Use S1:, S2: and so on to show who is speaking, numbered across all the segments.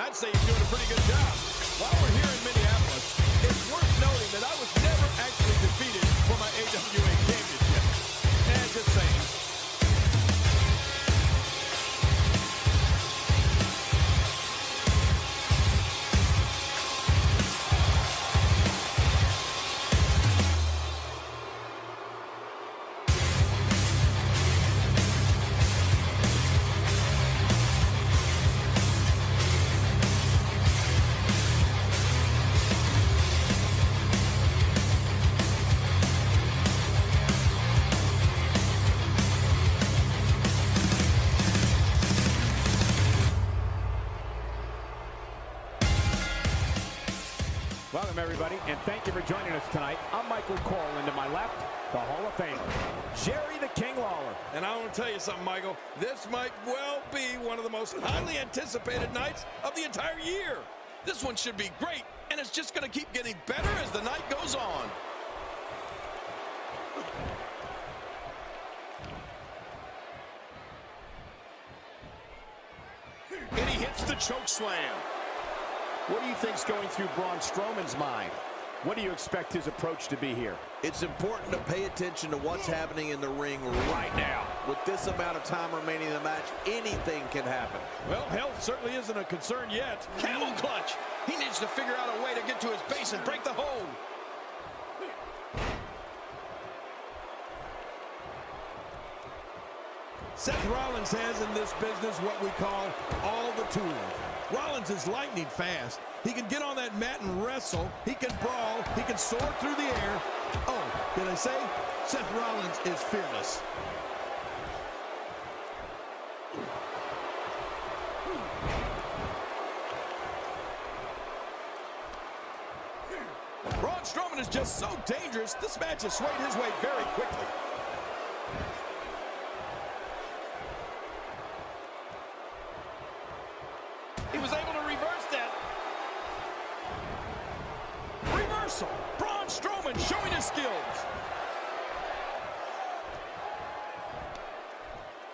S1: I'd say he's doing a pretty good job. While we're here in Minneapolis, it's worth noting that I was never actually defeated for my AWA championship. And just saying.
S2: Welcome, everybody, and thank you for joining us tonight. I'm Michael Cole, and to my left, the Hall of Famer, Jerry the King Lawler.
S1: And I want to tell you something, Michael. This might well be one of the most highly anticipated nights of the entire year. This one should be great, and it's just going to keep getting better as the night goes on.
S3: And he hits the choke slam. What do you think's going through Braun Strowman's mind? What do you expect his approach to be here?
S4: It's important to pay attention to what's happening in the ring right now. With this amount of time remaining in the match, anything can happen.
S1: Well, health certainly isn't a concern yet.
S3: Camel clutch. He needs to figure out a way to get to his base and break the hold.
S1: Seth Rollins has in this business what we call all the tools. Rollins is lightning fast. He can get on that mat and wrestle. He can brawl. He can soar through the air. Oh, did I say? Seth Rollins is fearless. Braun Strowman is just so dangerous. This match has swayed his way very quickly.
S3: He was able to reverse that.
S1: Reversal. Braun Strowman showing his skills.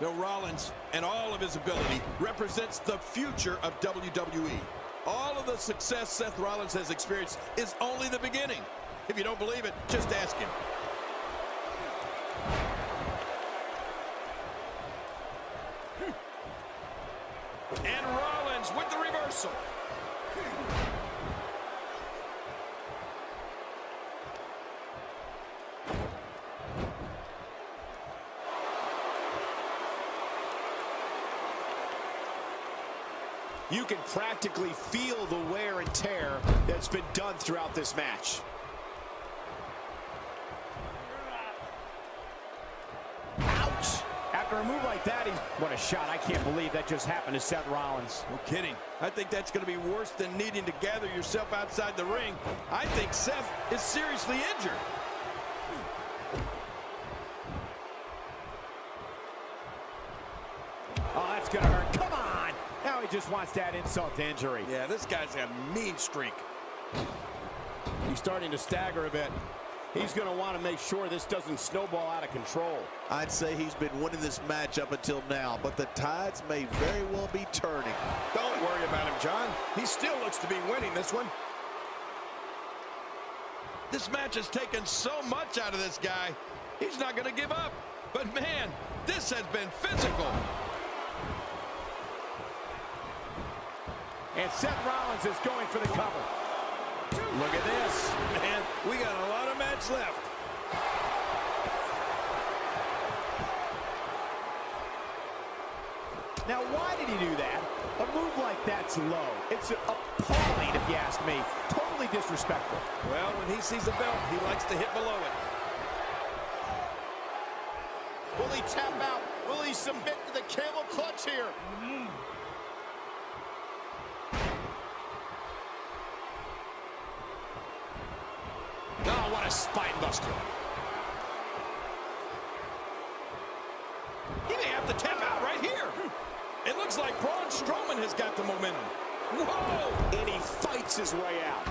S1: Now Rollins and all of his ability represents the future of WWE. All of the success Seth Rollins has experienced is only the beginning. If you don't believe it, just ask him. And Rollins with the reversal.
S3: You can practically feel the wear and tear that's been done throughout this match.
S2: Ouch! After a move like that, what a shot. I can't believe that just happened to Seth Rollins.
S1: No kidding. I think that's going to be worse than needing to gather yourself outside the ring. I think Seth is seriously injured.
S2: Oh, that's going to hurt. Come on! Now he just wants that insult to injury.
S1: Yeah, this guy's a mean streak.
S3: He's starting to stagger a bit. He's going to want to make sure this doesn't snowball out of control.
S4: I'd say he's been winning this match up until now, but the tides may very well be turning.
S1: Don't worry about him, John. He still looks to be winning this one. This match has taken so much out of this guy. He's not going to give up. But man, this has been physical.
S2: And Seth Rollins is going for the cover.
S1: Look at this. Man, we got a lot of match left.
S2: Now, why did he do that? A move like that's low. It's appalling, if you ask me. Totally disrespectful.
S1: Well, when he sees a belt, he likes to hit below it.
S3: Will he tap out? Will he submit to the camel clutch here? Oh, what a spine buster.
S1: He may have to tap out right here. It looks like Braun Strowman has got the momentum. Whoa!
S3: And he fights his way out.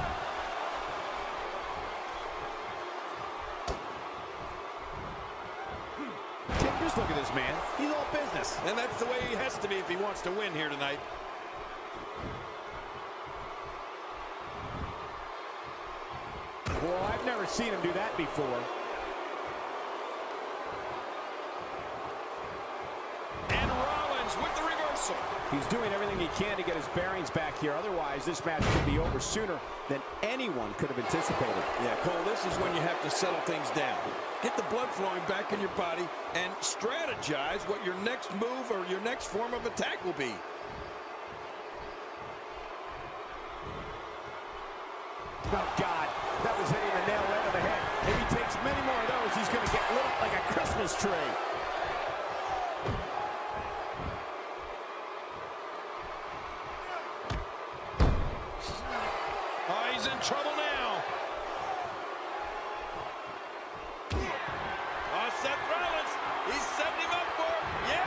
S2: Just look at this man. He's all business.
S1: And that's the way he has to be if he wants to win here tonight.
S2: seen him do that before.
S3: And Rollins with the reversal.
S2: He's doing everything he can to get his bearings back here. Otherwise, this match could be over sooner than anyone could have anticipated.
S1: Yeah, Cole, this is when you have to settle things down. Get the blood flowing back in your body and strategize what your next move or your next form of attack will be.
S2: Oh, God. That was hitting the nail right on the head. If he takes many more of those, he's going to get lit up like a Christmas tree.
S1: Oh, he's in trouble now. Oh, Seth Rollins. He's setting him up for it. Yep.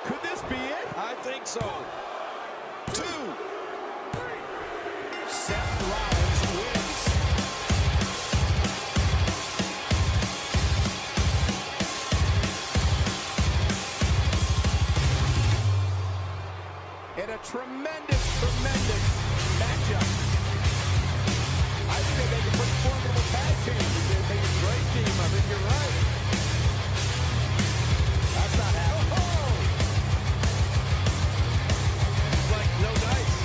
S2: Could this be it?
S1: I think so. 2.
S2: Seth Rollins wins. In a tremendous matchup. I think they make a pretty formidable tag team. They make a great team. I think you're right. That's not happening.
S1: It's like no dice.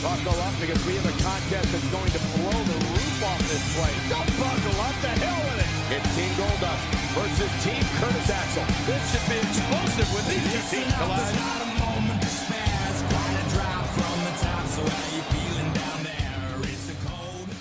S2: Buckle up because we have a contest that's going to blow the roof off this place. Don't buckle up, the hell with it. It's Team Goldust versus Team Curtis Axel.
S1: This should be explosive when these two teams collide.
S5: Not a moment to spare. It's quite a drop from the top. So how you feeling down there? It's a cold,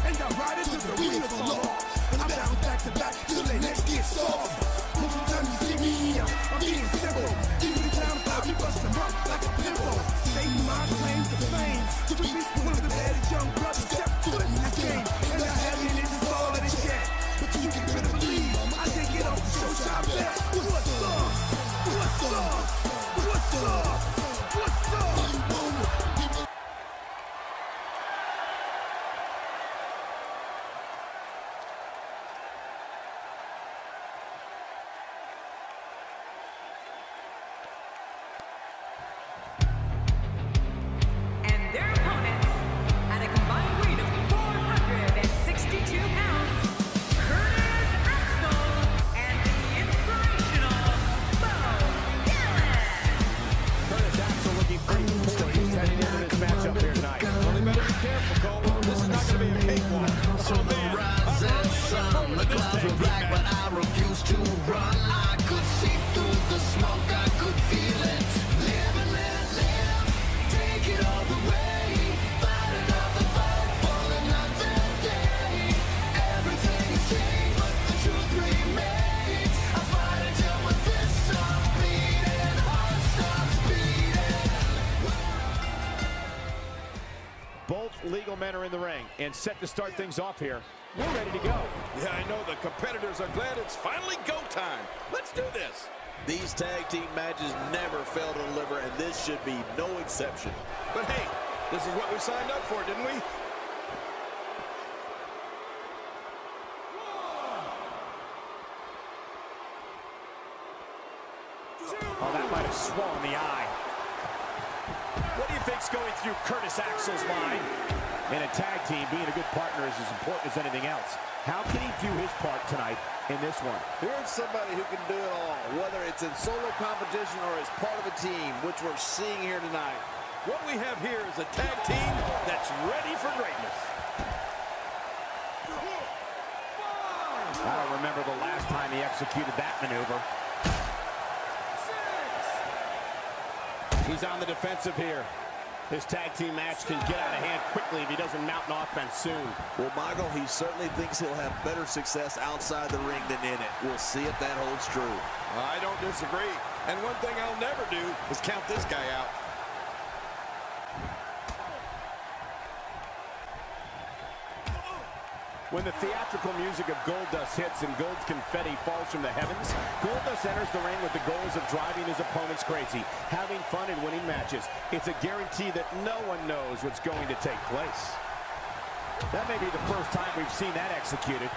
S5: and I ride it to the wheel for long.
S3: and set to start things off here. We're ready to go.
S1: Yeah, I know the competitors are glad it's finally go time. Let's do this.
S4: These tag team matches never fail to deliver, and this should be no exception.
S1: But hey, this is what we signed up for, didn't we?
S3: Oh, that might have swollen the eye. What do you think's going through Curtis Axel's mind? In a tag team, being a good partner is as important as anything else. How can he do his part tonight in this one?
S4: Here's somebody who can do it all, whether it's in solo competition or as part of a team, which we're seeing here tonight.
S1: What we have here is a tag team that's ready for greatness.
S3: I don't remember the last time he executed that maneuver. He's on the defensive here. This tag team match can get out of hand quickly if he doesn't mount an offense soon.
S4: Well, Michael, he certainly thinks he'll have better success outside the ring than in it. We'll see if that holds true.
S1: I don't disagree. And one thing I'll never do is count this guy out.
S3: When the theatrical music of Goldust hits and gold confetti falls from the heavens, Goldust enters the ring with the goals of driving his opponents crazy, having fun and winning matches. It's a guarantee that no one knows what's going to take place. That may be the first time we've seen that executed.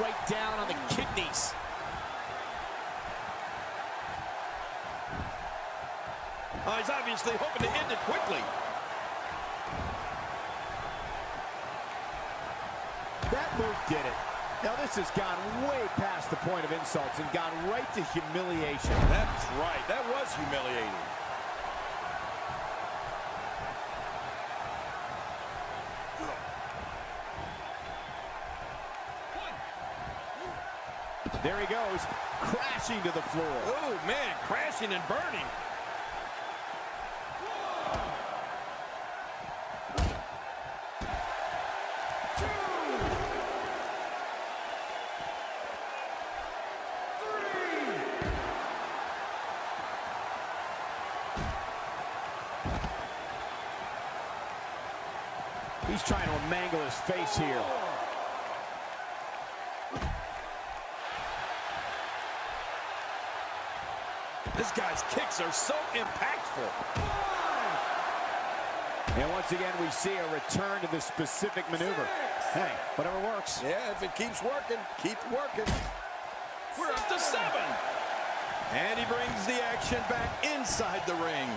S3: Right down on the kidneys.
S1: He's obviously hoping to end it quickly.
S3: That move did it. Now this has gone way past the point of insults and gone right to humiliation.
S1: That's right. That was humiliating.
S3: There he goes, crashing to the floor.
S1: Oh, man, crashing and burning.
S3: He's trying to mangle his face here.
S1: This guy's kicks are so impactful.
S3: And once again, we see a return to this specific maneuver. Hey, whatever works.
S1: Yeah, if it keeps working, keep working. We're up to 7. And he brings the action back inside the ring.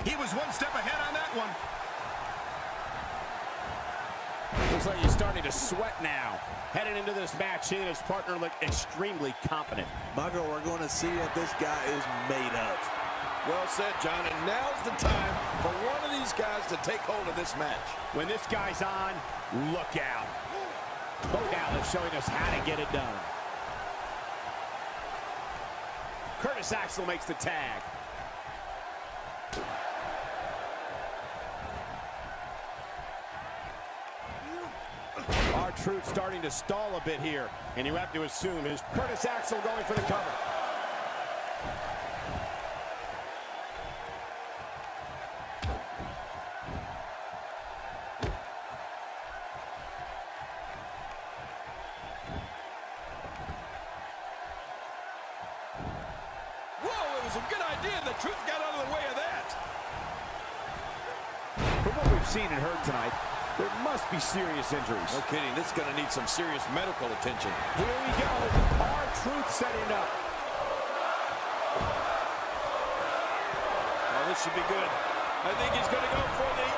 S1: He was one step ahead on that one.
S3: Looks like he's starting to sweat now. Headed into this match, he and his partner look extremely confident.
S4: Michael, we're going to see what this guy is made of.
S1: Well said, John, and now's the time for one of these guys to take hold of this match.
S3: When this guy's on, look out. Bogal is showing us how to get it done. Curtis Axel makes the tag. R-Truth starting to stall a bit here, and you have to assume is Curtis Axel going for the cover.
S1: Whoa, it was a good idea. The Truth got out of the way of that.
S3: From what we've seen and heard tonight, there must be serious injuries.
S1: No kidding, this is going to need some serious medical attention.
S3: Here we go, R-Truth setting up.
S1: Oh, this should be good. I think he's going to go for the...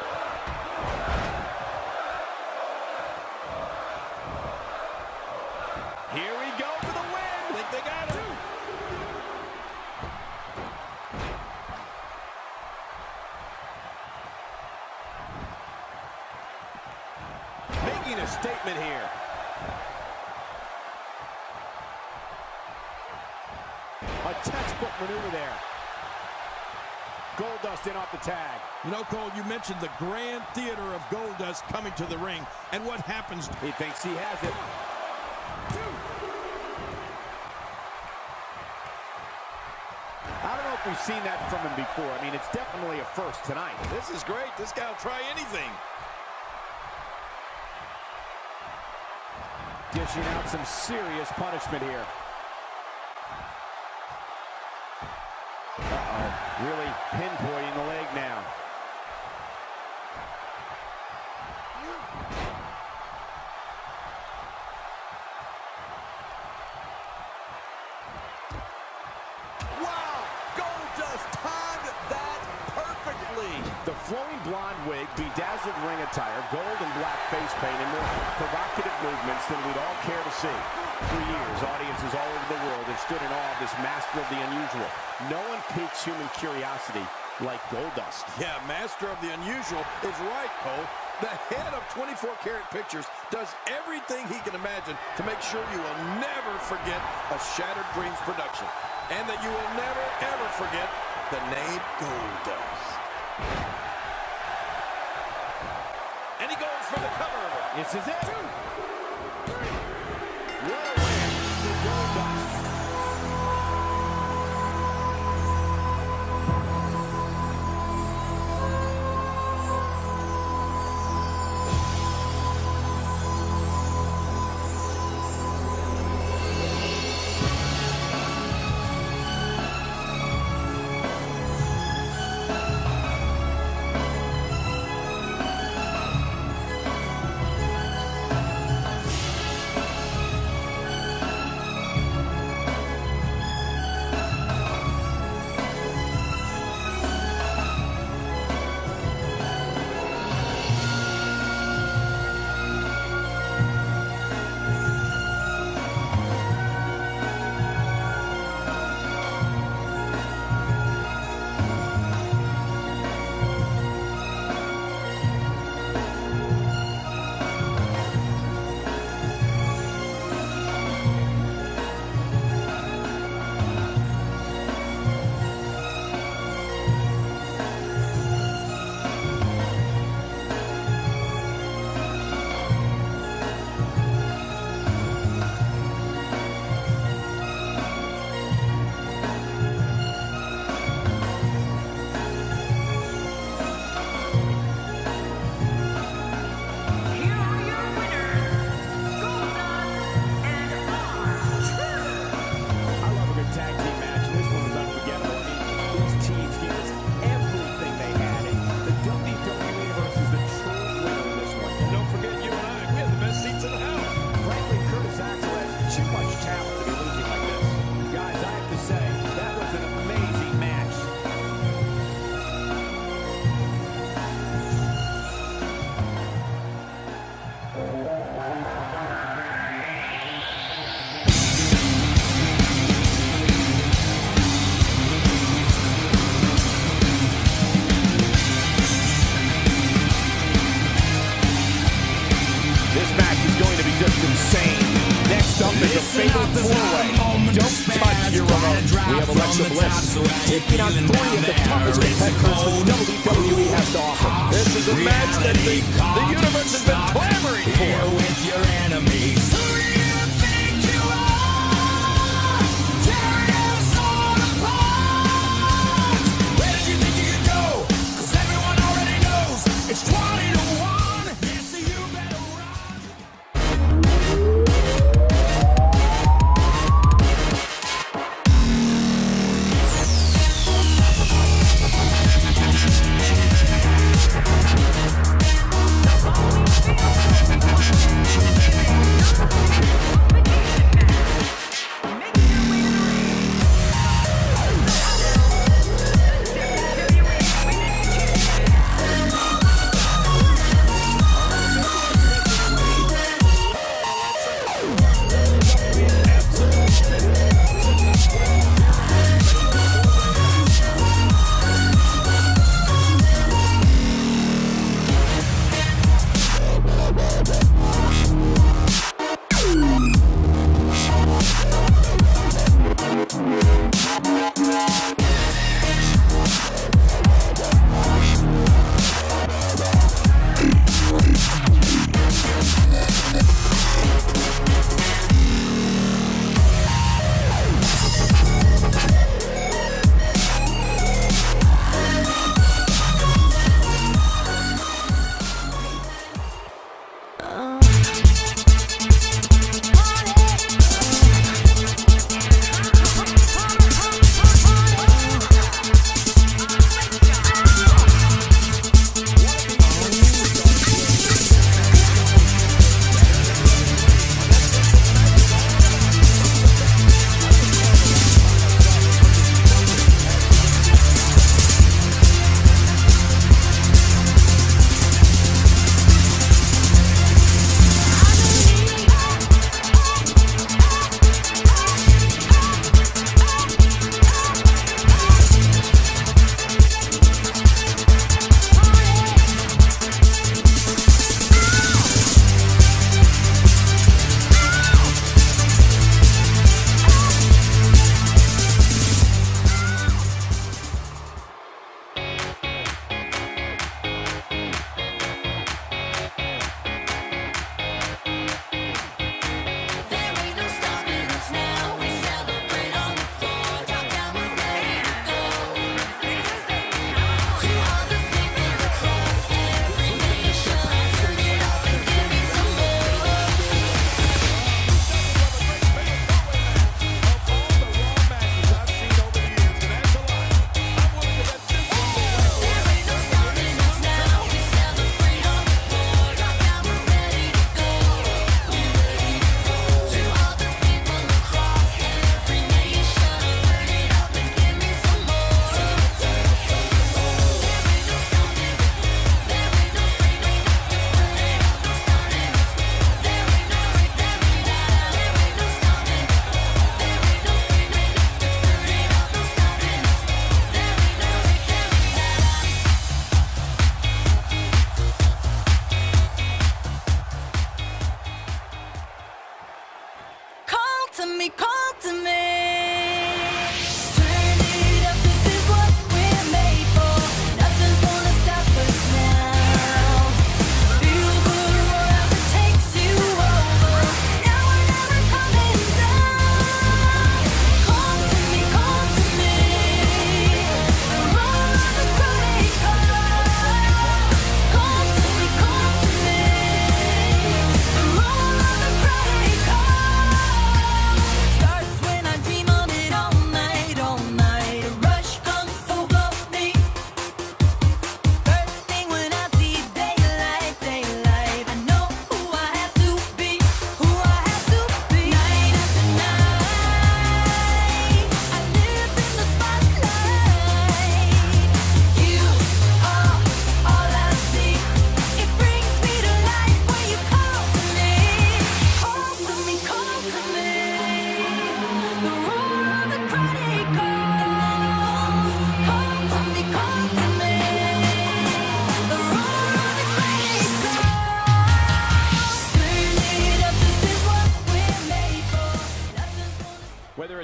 S3: Here we go for the win.
S1: I think they got him.
S3: Making a statement here. A textbook maneuver there. Goldust in off the tag.
S1: You know, Cole, you mentioned the grand theater of Goldust coming to the ring, and what happens?
S3: He thinks he has it. I don't know if we've seen that from him before. I mean, it's definitely a first tonight.
S1: This is great. This guy will try anything.
S3: Dishing out some serious punishment here. Uh-oh. Really pinpointing the leg now. The flowing blonde wig, bedazzled ring attire, gold and black face paint, and more provocative movements than we'd all care to see. For years, audiences all over the world have stood in awe of this master of the unusual. No one piques human curiosity like Goldust.
S1: Yeah, master of the unusual is right, Cole. The head of 24 Karat Pictures does everything he can imagine to make sure you will never forget a Shattered Dreams production. And that you will never, ever forget the name Goldust. And he goes for the cover.
S3: This is it. 2, 3. What a win for Goldust. Bliss, taking on 3 of the toughest competitors the WWE has to offer.
S1: This is a match that the universe has been clamoring for.
S5: With your enemies. Who do you think you are? Tearing us all apart. Where did you think you could go? 'Cause everyone already knows it's 20 to 1. Yes, so you better run.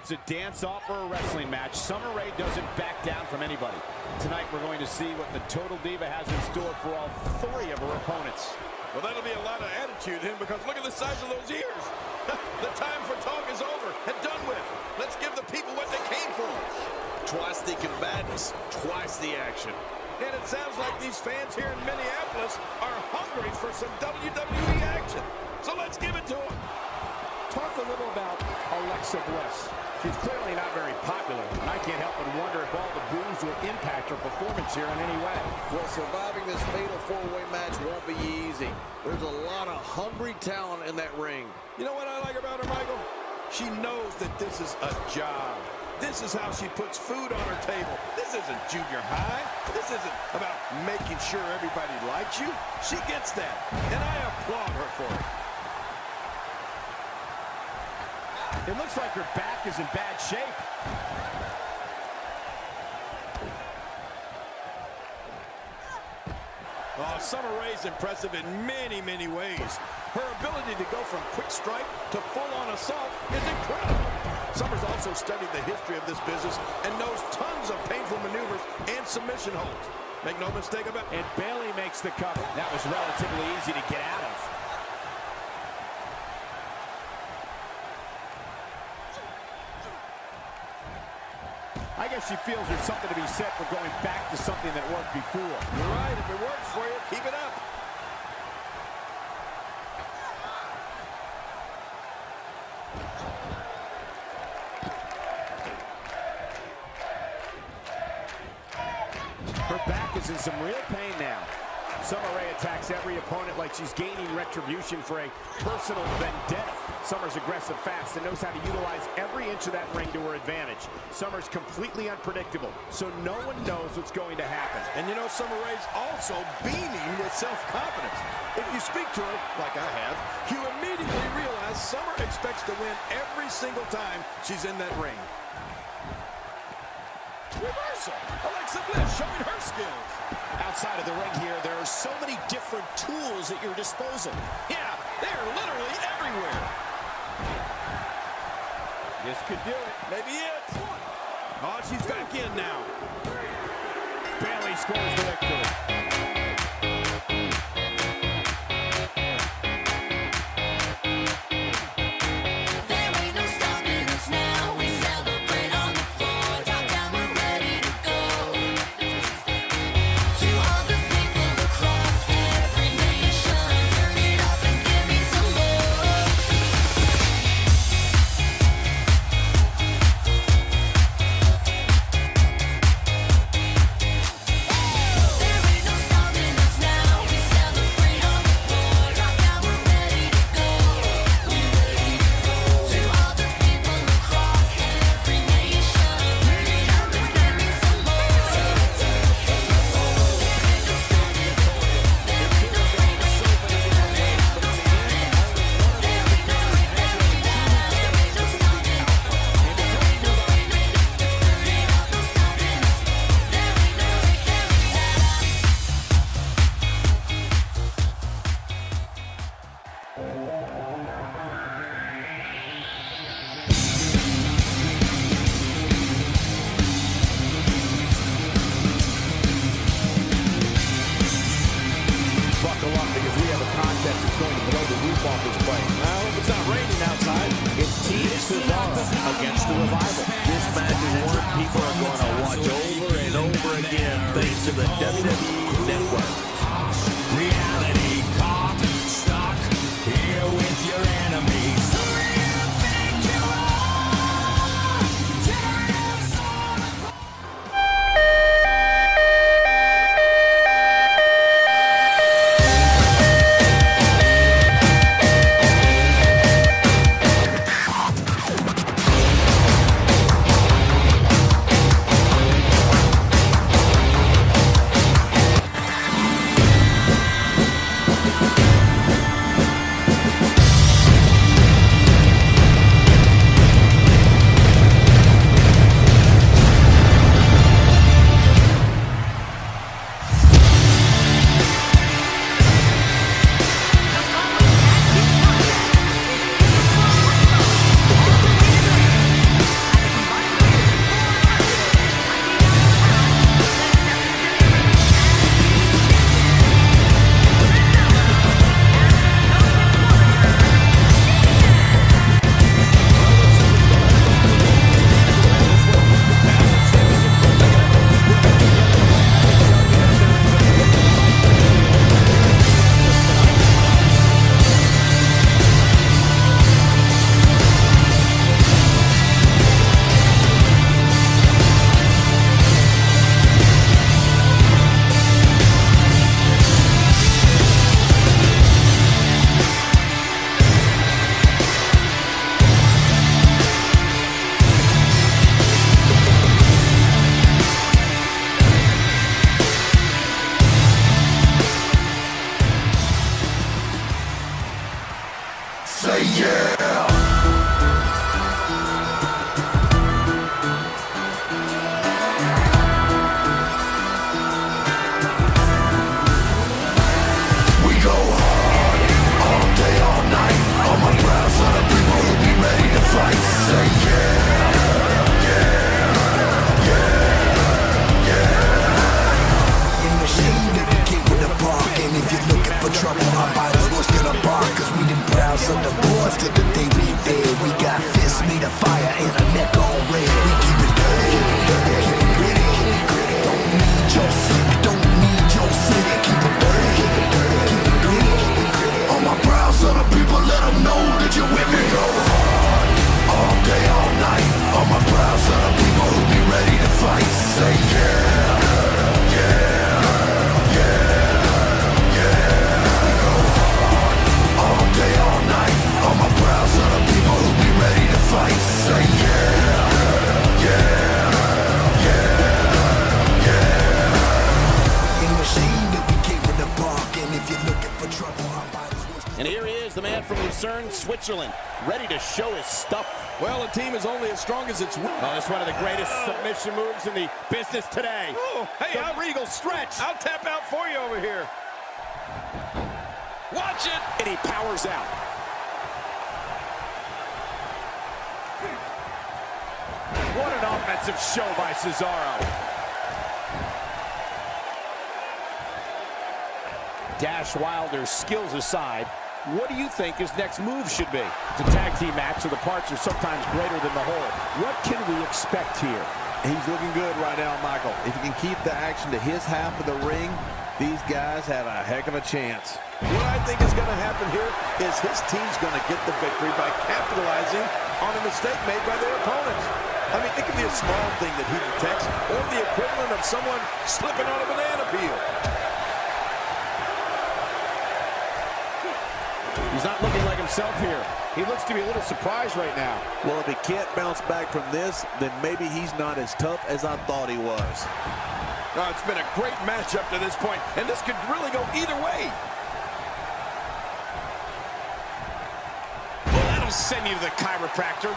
S3: it's a dance-off or a wrestling match, Summer Rae doesn't back down from anybody. Tonight we're going to see what the Total Diva has in store for all three of her opponents.
S1: Well, that'll be a lot of attitude in, because look at the size of those ears. The time for talk is over and done with. Let's give the people what they came for.
S4: Twice the combatants, twice the action.
S1: And it sounds like these fans here in Minneapolis are hungry for some WWE action. So let's give it to them.
S3: Talk a little about Alexa Bliss. She's clearly not very popular, and I can't help but wonder if all the boos will impact her performance here in any way.
S4: Well, surviving this fatal four-way match won't be easy. There's a lot of hungry talent in that ring.
S1: You know what I like about her, Michael? She knows that this is a job. This is how she puts food on her table. This isn't junior high. This isn't about making sure everybody likes you. She gets that, and I applaud her for it.
S3: It looks like her back is in bad shape.
S1: Oh, Summer Rae's impressive in many, many ways. Her ability to go from quick strike to full-on assault is incredible. Summer's also studied the history of this business and knows tons of painful maneuvers and submission holds. Make no mistake about it.
S3: And Bailey makes the cover. That was relatively easy to get out of. I guess she feels there's something to be said for going back to something that worked before.
S1: You're right. If it works for you, keep it up.
S3: Her back is in some real pain now. Summer Rae attacks every opponent like she's gaining retribution for a personal vendetta. Summer's aggressive fast and knows how to utilize every inch of that ring to her advantage. Summer's completely unpredictable, so no one knows what's going to happen.
S1: And you know, Summer Rae's also beaming with self-confidence. If you speak to her, like I have, you immediately realize Summer expects to win every single time she's in that ring. Reversal. Alexa Bliss showing her skills.
S6: Outside of the ring here, there are so many different tools at your disposal.
S1: Yeah, they're literally everywhere.
S3: This could do it.
S1: Maybe it. Oh, she's back in now.
S3: Bailey scores the victory.
S4: CESARO against the Revival. This match is one people are going to watch over and over again thanks to the WWE Network.
S5: Reality caught, stuck here with your enemies. Who do you think you are? Tearing us all apart. say yeah. We go hard, all day, all night. On my proud son of people who be ready to fight. Say yeah, yeah, yeah, yeah. In the machine that we keep with the bark. And if you're looking for trouble, our bodies will still a bark. Cause we done proud son of boys till the day we dead. We got fists made of fire and a neck on red. We keep it dirty, keep it gritty. Don't need your city, don't need your city. Keep it dirty, keep it gritty. On my proud son of people, let them know that you're with me. Go hard, all day, all night. On my proud son of people who be ready to fight. Say yeah, yeah, yeah, yeah. We go hard, all day, all night. On my proud son of people who be ready to fight. Say yeah, yeah, yeah, yeah. In the machine that we came with the bark. And if you're looking for trouble, our bodies will still.
S3: And here he is, the man from Lucerne, Switzerland, ready to show his stuff.
S1: Well, a team is only as strong as its
S3: Oh, it's one of the greatest submission moves in the business today.
S1: Oh, hey,
S3: the regal stretch.
S1: I'll tap out for you over here. Watch it.
S6: And he powers out.
S3: What an offensive show by Cesaro. Dash Wilder's skills aside, what do you think his next move should be? It's a tag team match, so the parts are sometimes greater than the whole. What can we expect here?
S4: He's looking good right now, Michael. If he can keep the action to his half of the ring, these guys have a heck of a chance.
S1: What I think is going to happen here is his team's going to get the victory by capitalizing on a mistake made by their opponents. I mean, it could be a small thing that he detects or the equivalent of someone slipping on a banana peel.
S3: He's not looking like himself here. He looks to be a little surprised right now.
S4: Well, if he can't bounce back from this, then maybe he's not as tough as I thought he was.
S1: Oh, it's been a great match up to this point, and this could really go either way.
S6: Well, that'll send you to the chiropractor.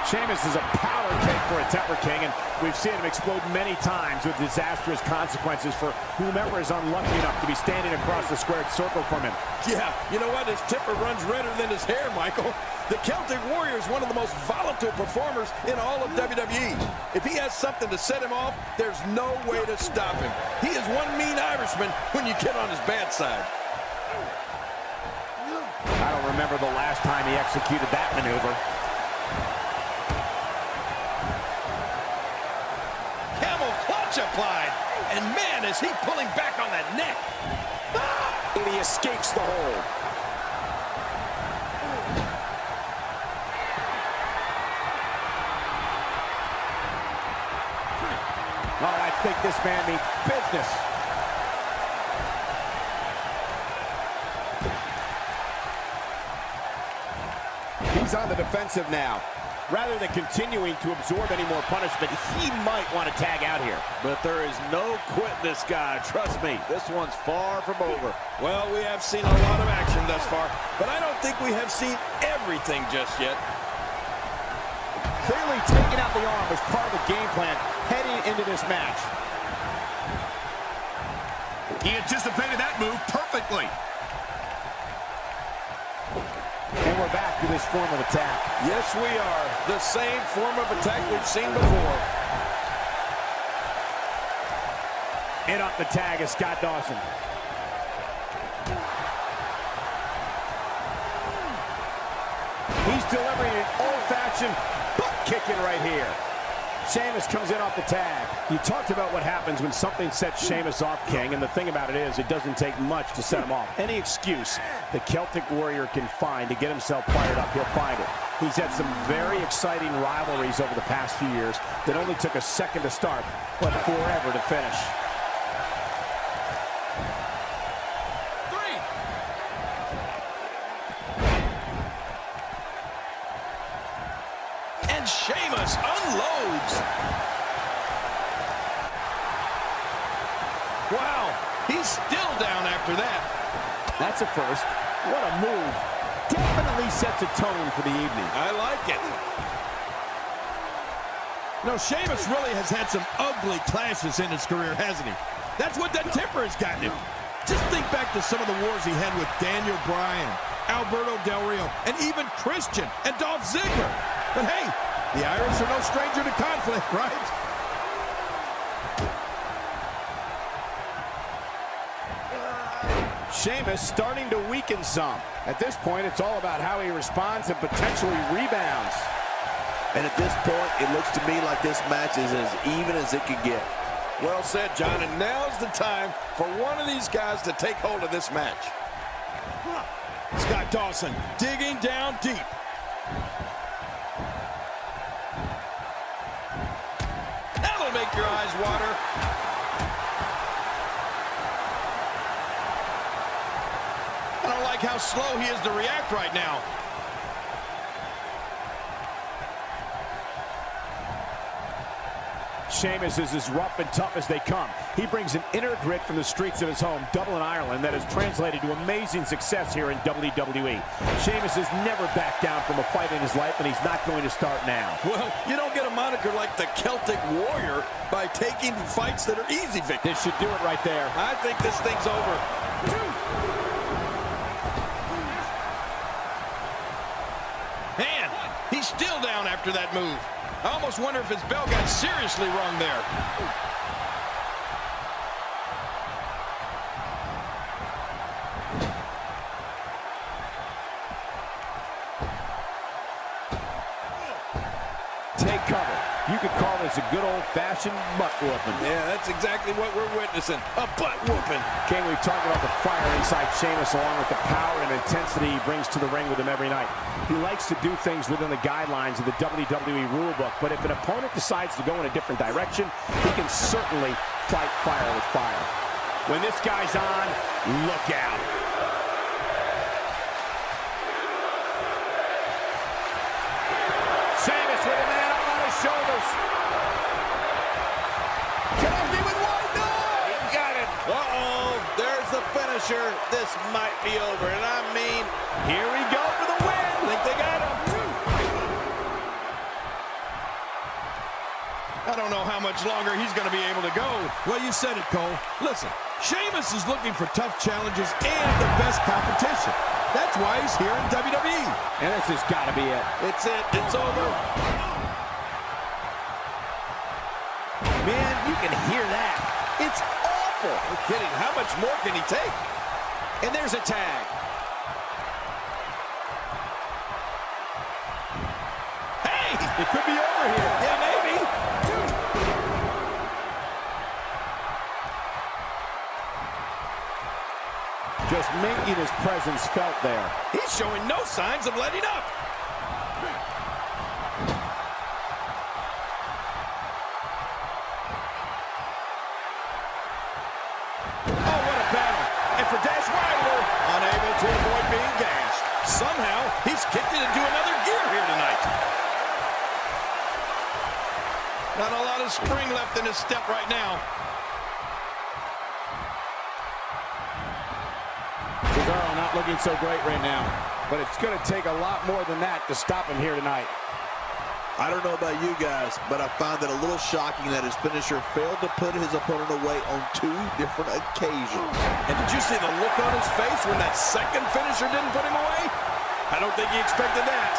S3: Sheamus is a powder keg for a Temper King, and we've seen him explode many times with disastrous consequences for whomever is unlucky enough to be standing across the squared circle from him.
S1: Yeah, you know what? His temper runs redder than his hair, Michael. The Celtic Warrior is one of the most volatile performers in all of WWE. If he has something to set him off, there's no way to stop him. He is one mean Irishman when you get on his bad side.
S3: I don't remember the last time he executed that maneuver.
S1: Camel clutch applied, and man, is he pulling back on that neck.
S6: And he escapes the hold.
S3: Oh, I think this man means business. He's on the defensive now. Rather than continuing to absorb any more punishment, he might want to tag out here.
S4: But there is no quitting this guy. Trust me, this one's far from over.
S1: Well, we have seen a lot of action thus far, but I don't think we have seen everything just yet.
S3: Clearly taking out the arm was part of the game plan heading into this match.
S6: He anticipated that move perfectly.
S3: And we're back to this form of attack.
S1: Yes, we are. The same form of attack we've seen before.
S3: In up the tag is Scott Dawson. He's delivering an old-fashioned butt kicking right here. Sheamus comes in off the tag. You talked about what happens when something sets Sheamus off, King, and the thing about it is it doesn't take much to set him off. Any excuse the Celtic Warrior can find to get himself fired up, he'll find it. He's had some very exciting rivalries over the past few years that only took a second to start, but forever to finish.
S1: And Sheamus unloads. Wow, he's still down after that.
S3: That's a first. What a move. Definitely sets a tone for the evening.
S1: I like it. No, Sheamus really has had some ugly clashes in his career, hasn't he? That's what that temper has gotten him. Just think back to some of the wars he had with Daniel Bryan, Alberto Del Rio, and even Christian and Dolph Ziggler. But hey, the Irish are no stranger to conflict, right?
S3: Sheamus starting to weaken some. At this point, it's all about how he responds and potentially rebounds.
S4: And at this point, it looks to me like this match is as even as it can get.
S1: Well said, John, and now's the time for one of these guys to take hold of this match. Scott Dawson digging down deep. That'll make your eyes water. I don't like how slow he is to react right now.
S3: Sheamus is as rough and tough as they come. He brings an inner grit from the streets of his home, Dublin, Ireland, that has translated to amazing success here in WWE. Sheamus has never backed down from a fight in his life, and he's not going to start now.
S1: Well, you don't get a moniker like the Celtic Warrior by taking fights that are easy victories.
S3: This should do it right there.
S1: I think this thing's over. Man, he's still down after that move. I almost wonder if his bell got seriously wrong there.
S3: Take cover. You could call this a good old-fashioned butt whooping.
S1: Yeah, that's exactly what we're witnessing. A butt whooping.
S3: King, we talked about the fire inside Sheamus along with the power and intensity he brings to the ring with him every night. He likes to do things within the guidelines of the WWE rulebook, but if an opponent decides to go in a different direction, he can certainly fight fire with fire. When this guy's on, look out. Sheamus with a man up on his shoulders. Connecting with one. No! He got it.
S4: Uh-oh, there's the finisher. This might be over, and I mean,
S3: Here we go for the win.
S1: I think they got him. I don't know how much longer he's going to be able to go. Well, you said it, Cole. Listen, Sheamus is looking for tough challenges and the best competition. That's why he's here in WWE.
S3: And this has got to be it.
S1: It's it. It's over.
S3: Man, you can hear that. It's awful.
S1: No kidding. How much more can he take?
S6: And there's a tag.
S1: Hey!
S3: It could be over here.
S1: Yeah, maybe.
S3: Just making his presence felt there.
S1: He's showing no signs of letting up. Oh, what a battle. And for Dash Wilder, unable to avoid being gashed. Somehow, he's kicked it into another gear here tonight. Not a lot of spring left in his step right now.
S3: CESARO not looking so great right now. But it's going to take a lot more than that to stop him here tonight.
S4: I don't know about you guys, but I find it a little shocking that his finisher failed to put his opponent away on 2 different occasions.
S1: And did you see the look on his face when that second finisher didn't put him away? I don't think he expected that.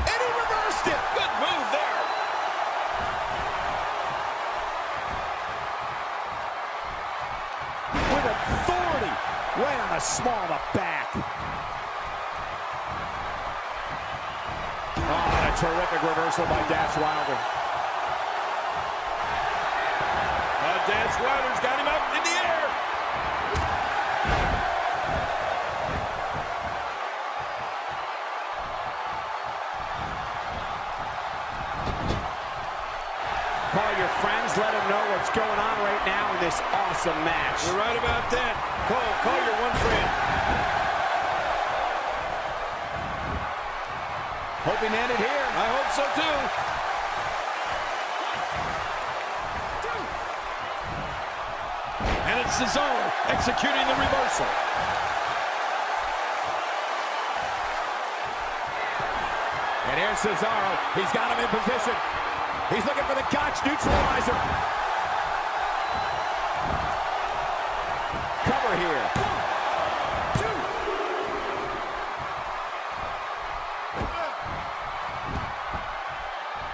S1: And he reversed it. Good move there.
S3: With authority, right on the small of the back. Oh, and a terrific reversal by Dash Wilder.
S1: Dash Wilder's got him up in the air.
S3: Call your friends, let them know what's going on right now in this awesome match.
S1: You're right about that. Cole, call your one friend.
S3: hoping to end it here.
S1: I hope so too. And it's Cesaro executing the reversal.
S3: And here's Cesaro. He's got him in position. He's looking for the Gotch neutralizer. Cover here. 1,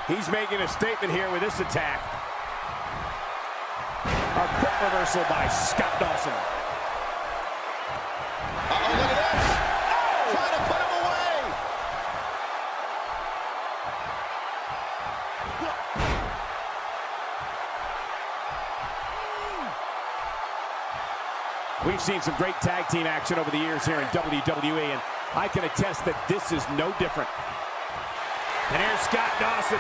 S3: 2. He's making a statement here with this attack. A quick reversal by Scott Dawson.
S6: Uh-oh, look at this. Oh! Trying to put him away.
S3: We've seen some great tag team action over the years here in WWE, and I can attest that this is no different. And here's Scott Dawson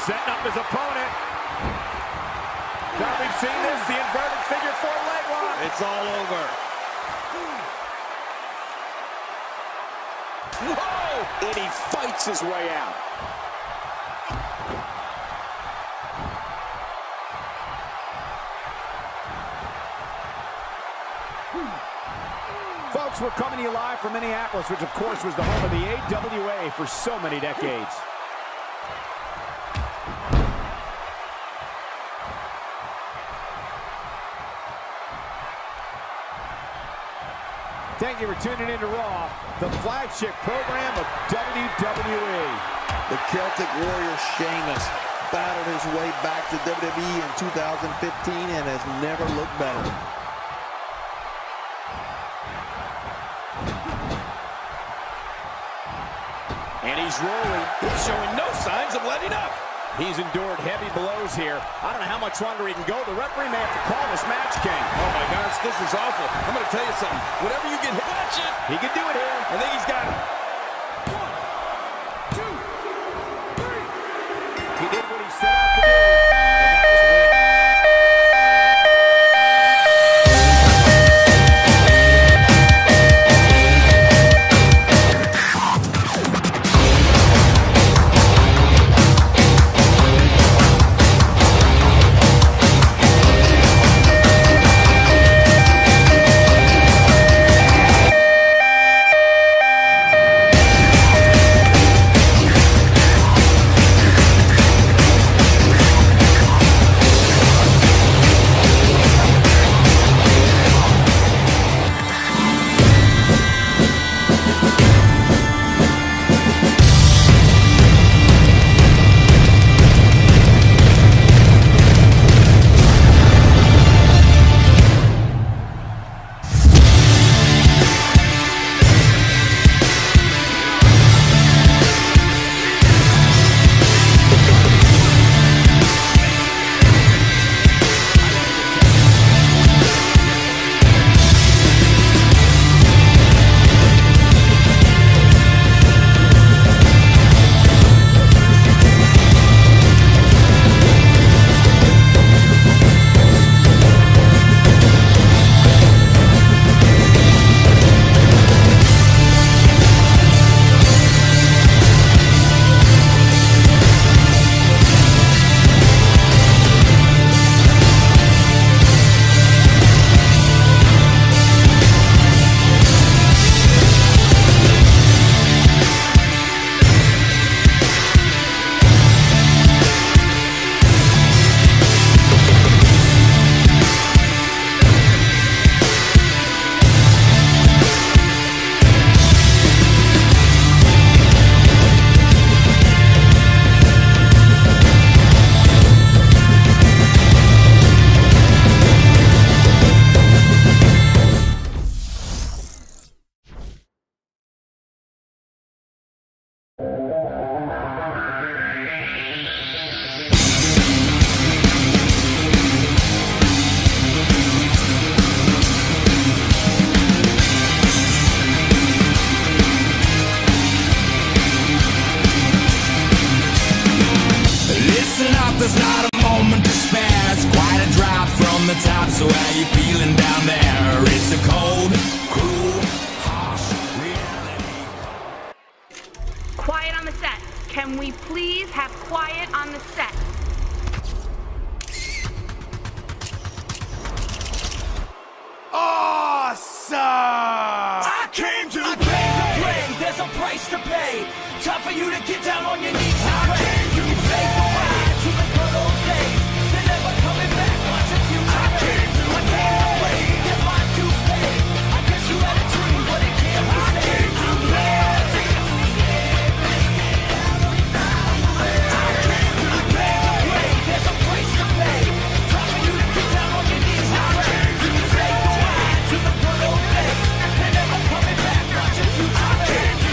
S3: setting up his opponent. Now we've seen this, the inverted figure 4 leg lock.
S4: It's all over.
S6: Whoa! And he fights his way out.
S3: Folks, we're coming to you live from Minneapolis, which of course was the home of the AWA for so many decades. Thank you for tuning in to Raw, the flagship program of WWE.
S4: The Celtic Warrior Sheamus battled his way back to WWE in 2015 and has never looked better.
S3: And he's rolling.
S1: He's showing no signs of letting up.
S3: He's endured heavy blows here. I don't know how much longer he can go. The referee may have to call this match, King.
S1: Oh my gosh, this is awful. I'm going to tell you something. Whenever you get hit, watch it.
S3: He can do it here.
S1: I think he's got it.
S3: 1, 2, 3. He did what he set out to do.
S7: we please have quiet on the set?
S5: Awesome! I came to play. There's a price to pay. Time for you to get down on your knees and pray. I came to say goodbye to the good old days. They're never coming back. Watch a few times. I came to play. Get my dues paid. I guess you had a dream, but it can't be saved. I came to play. There's a price to pay. Time for you to get down on your knees and pray. Say goodbye to the good old days. They're never coming back. Watch a few times. I came to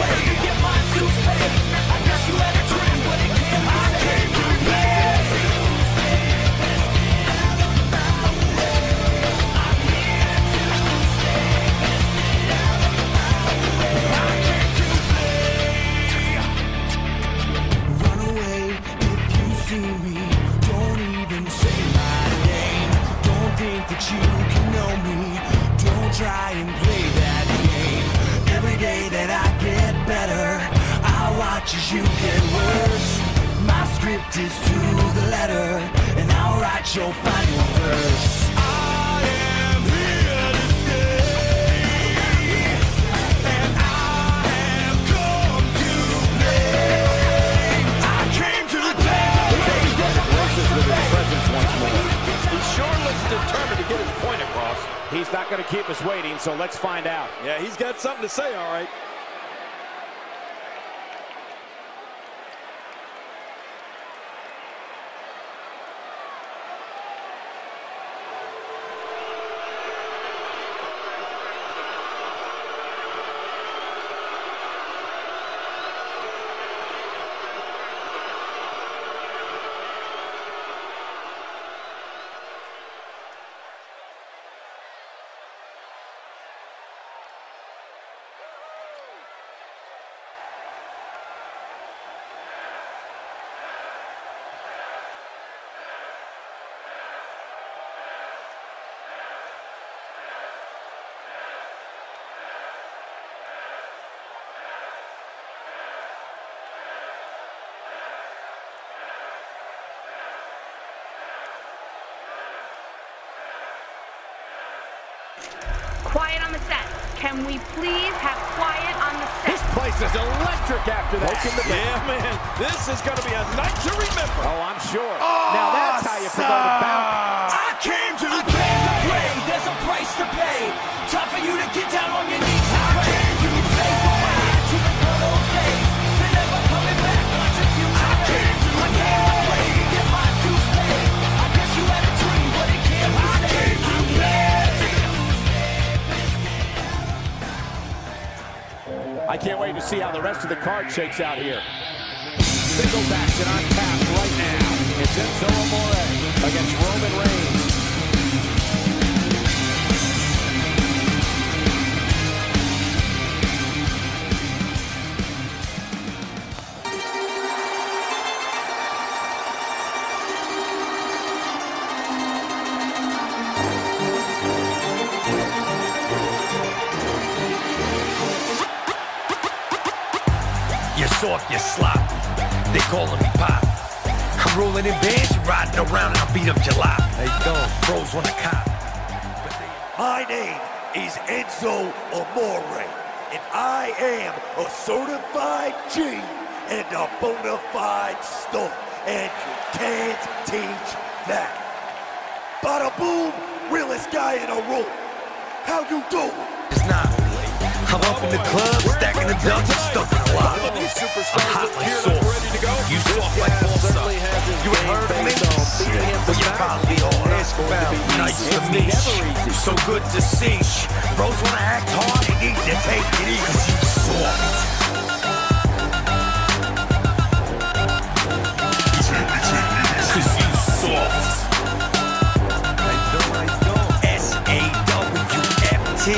S5: play. Get my dues paid. I guess you had a dream, but it can't be saved. I came to play. Run away if you see me. Don't even say my name. Don't think that you can know me. Don't try and play that game. Every day that I get better, I watch as you get worse. My script is to the letter, and I'll write your final verse. I am here to stay, and I have come to play. I came to play.
S2: With his presence once more. He sure looks determined to get his point across.
S3: He's not going to keep us waiting, so let's find out.
S1: Yeah, he's got something to say, all right.
S7: Quiet on the set. Can we please have quiet on the set?
S3: This place is electric after that.
S1: Yeah, man, this is going to be a night to remember.
S3: Oh, I'm sure. Now that's how you promote a bout.
S5: I came to play. There's a price to pay. Time for you to get down on your knees and pray. I came to say goodbye to the good old days. They're never coming back. Watch a few times. I came to play. Get my dues paid. I guess you had a dream, but it can't be saved. I came to play. I can't wait to see how the rest of the card shakes out here.
S2: Singles action on tap right now. It's Enzo Amore against Roman Reigns.
S5: You're soft, you're sloppy. They calling me Pop. I'm rolling in bands, you riding around, and I'll beat up July. How you doing? Pros want a cop. My name is Enzo Amore, and I am a certified G and a bona fide star, and you can't teach that. Bada boom, realest guy in a room. How you doing? It's not late. I'm up in the club, stacking the ducks and stuffing a lot. I'm hot like sauce. You soft like balsa. You ain't heard of me? Well, you probably are. Nice to meet you. So good to see you. Bros wanna act hard, they need to take it easy. Cause you soft. Cause you soft. S-A-W-F-T.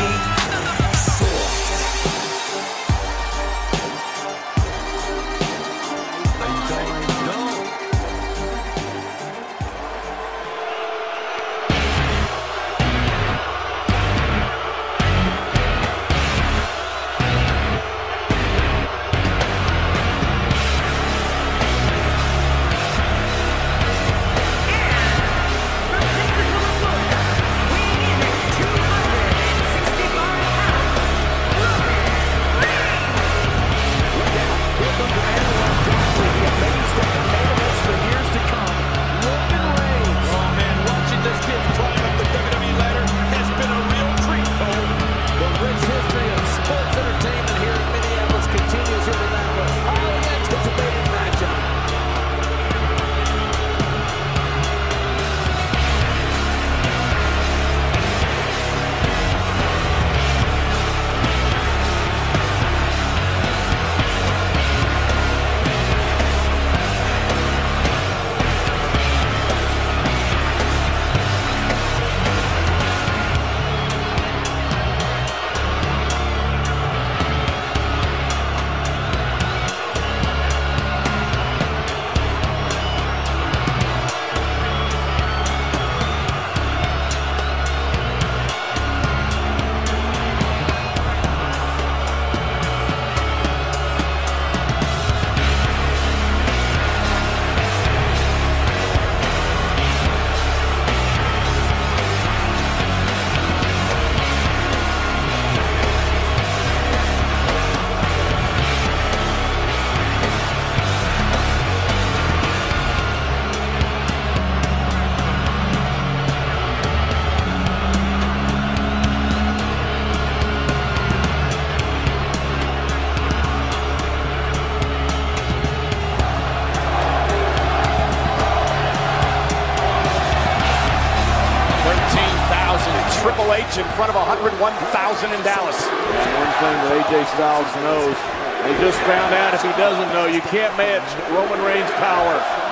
S3: front of 101,000 in Dallas.
S4: That's one thing that AJ Styles knows. They just found out, if he doesn't know, you can't match Roman Reigns' power.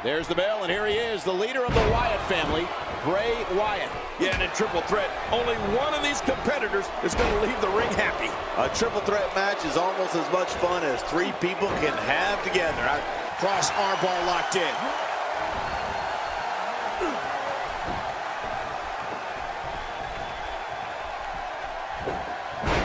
S2: There's the bell, and here he is, the leader of the Wyatt family, Bray Wyatt.
S1: Yeah, and in triple threat, only one of these competitors is going to leave the ring happy.
S4: A triple threat match is almost as much fun as three people can have together.
S6: Cross armbar locked in.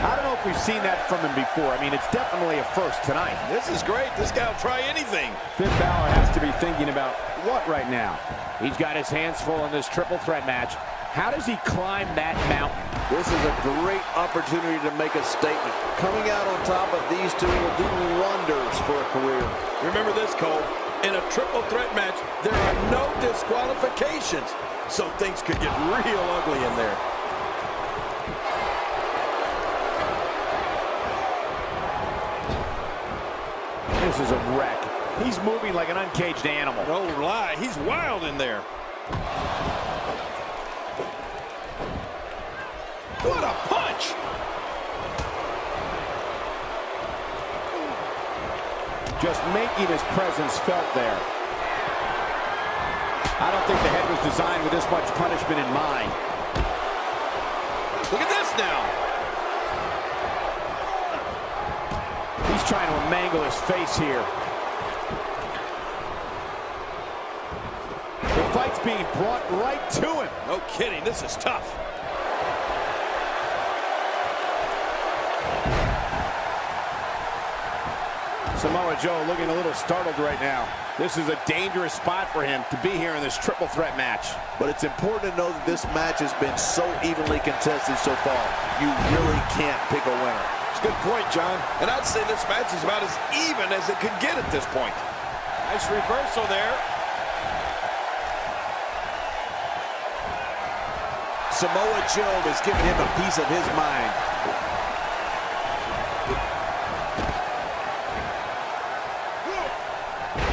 S3: I don't know if we've seen that from him before. I mean, it's definitely a first tonight.
S1: This is great. This guy will try anything.
S3: Finn Balor has to be thinking about what right now? He's got his hands full in this triple threat match. How does he climb that mountain?
S4: This is a great opportunity to make a statement. Coming out on top of these two will do wonders for a career.
S1: Remember this, Cole. In a triple threat match, there are no disqualifications. So things could get real ugly in there.
S3: This is a wreck. He's moving like an uncaged animal.
S1: No lie, he's wild in there. What a punch!
S3: Just making his presence felt there. I don't think the head was designed with this much punishment in mind.
S1: Look at this now.
S3: He's trying to mangle his face here. The fight's being brought right to him.
S1: No kidding, this is tough.
S3: Samoa Joe looking a little startled right now. This is a dangerous spot for him to be here in this triple threat match.
S4: But it's important to know that this match has been so evenly contested so far. You really can't pick a winner.
S1: It's a good point, John. And I'd say this match is about as even as it could get at this point. Nice reversal there.
S4: Samoa Joe is giving him a piece of his mind.